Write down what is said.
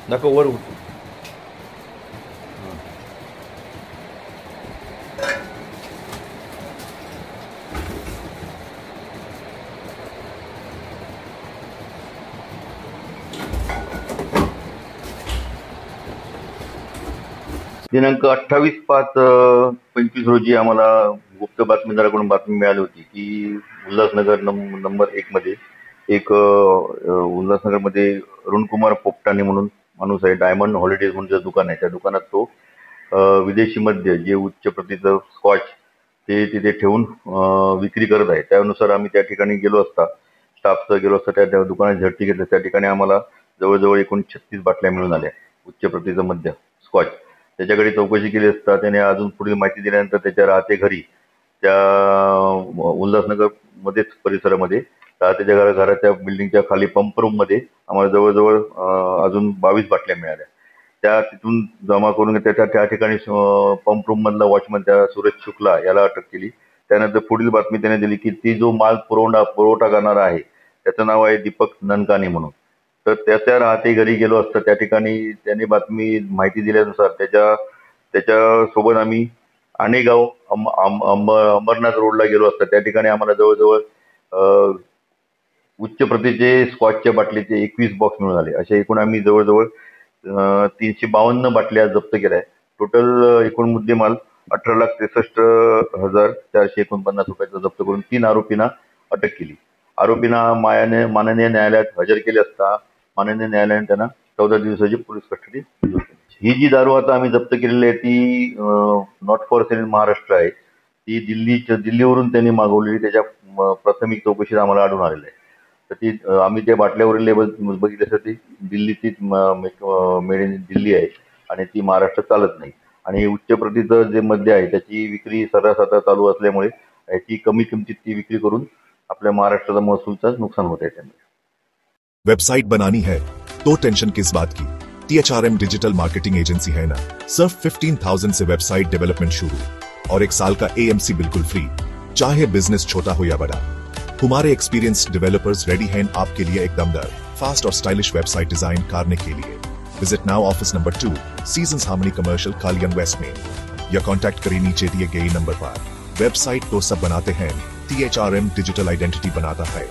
नको वर उठ. दिनांक 28/5/25 रोजी आम्हाला गुप्त बातमीदाराकडून बातमी मिळाली होती की उल्हासनगर नंबर 1 मध्ये एक उल्हासनगरमध्ये अरुणकुमार पोपटाने म्हणून माणूस आहे. डायमंड हॉलिडेज म्हणून जे दुकान आहे त्या दुकानात तो विदेशी मद्य जे उच्च प्रतीचं स्कॉच ते तिथे ठेवून विक्री करत आहे. त्यानुसार आम्ही त्या ठिकाणी गेलो असता, स्टाफसह गेलो असता त्या दुकानात झडती घेतली. त्या ठिकाणी आम्हाला जवळजवळ एकूण 36 बाटल्या मिळून आल्या उच्च प्रतीचं मद्य स्कॉच. त्याच्याकडे चौकशी केली असता त्याने अजून पुढील माहिती दिल्यानंतर त्याच्या राहते घरी त्या उल्हासनगर मध्येच परिसरामध्ये राहत्याच्या घराच्या बिल्डिंगच्या खाली पंप रूम मध्ये आम्हाला जवळजवळ अजून 22 बाटल्या मिळाल्या. त्या तिथून जमा करून त्या ठिकाणी पंप रूम मधला वॉचमन त्या सूरज शुक्ला याला अटक केली. त्यानंतर पुढील बातमी त्याने दिली की ती जो माल पुरवठा करणारा आहे त्याचं नाव आहे दीपक ननकाने म्हणून. तर त्याच्या राहते घरी गेलो असता त्या ठिकाणी त्याने माहिती दिल्यानुसार त्याच्या सोबत आम्ही आणेगाव अंबरनाथ रोडला गेलो असता त्या ठिकाणी आम्हाला जवळजवळ उच्च प्रतीचे स्कॉचच्या बाटलीचे 21 बॉक्स मिळून आले. असे एकूण आम्ही जवळजवळ 352 बाटल्या जप्त केल्या. टोटल एकूण मुद्देमाल 18,63,449 रुपयाचा जप्त करून 3 आरोपींना अटक केली. आरोपींना माननीय न्यायालयात हजर केले असता माननीय न्यायालयाने त्यांना 14 दिवसाची पोलीस कस्टडी दिली. ही जी दारू आता आम्ही जप्त केलेली आहे ती not for sale in Maharashtra आहे. ती दिल्लीवरून त्यांनी मागवलेली. त्याच्या प्राथमिक चौकशीत आम्हाला आढळून आलेलं आहे. तर ती आम्ही त्या बाटल्यावरील लेबल बघितलं तर ती दिल्लीचीच मेड इन दिल्ली आहे आणि ती महाराष्ट्रात चालत नाही. आणि उच्च प्रतीचं जे मद्य आहे त्याची विक्री सर्रास आता चालू असल्यामुळे याची कमी किमतीत ती विक्री करून आपल्या महाराष्ट्राचा महसूलचं नुकसान होत आहे. त्यामुळे वेबसाइट बनानी है तो टेंशन किस बात की, THRM डिजिटल मार्केटिंग एजेंसी है ना। सिर्फ 15,000 से वेबसाइट डेवलपमेंट शुरू और 1 साल का AMC बिल्कुल फ्री, चाहे बिजनेस छोटा हो या बड़ा। हमारे एक्सपीरियंस डेवलपर्स रेडी हैं आपके लिए एक दमदार, फास्ट और स्टाइलिश वेबसाइट डिजाइन करने के लिए। Visit now office number 2, seasons harmony commercial Kalyan west में, या कॉन्टैक्ट करें नीचे दिए गए नंबर पर। वेबसाइट तो सब बनाते हैं, THRM डिजिटल आइडेंटिटी बनाता है।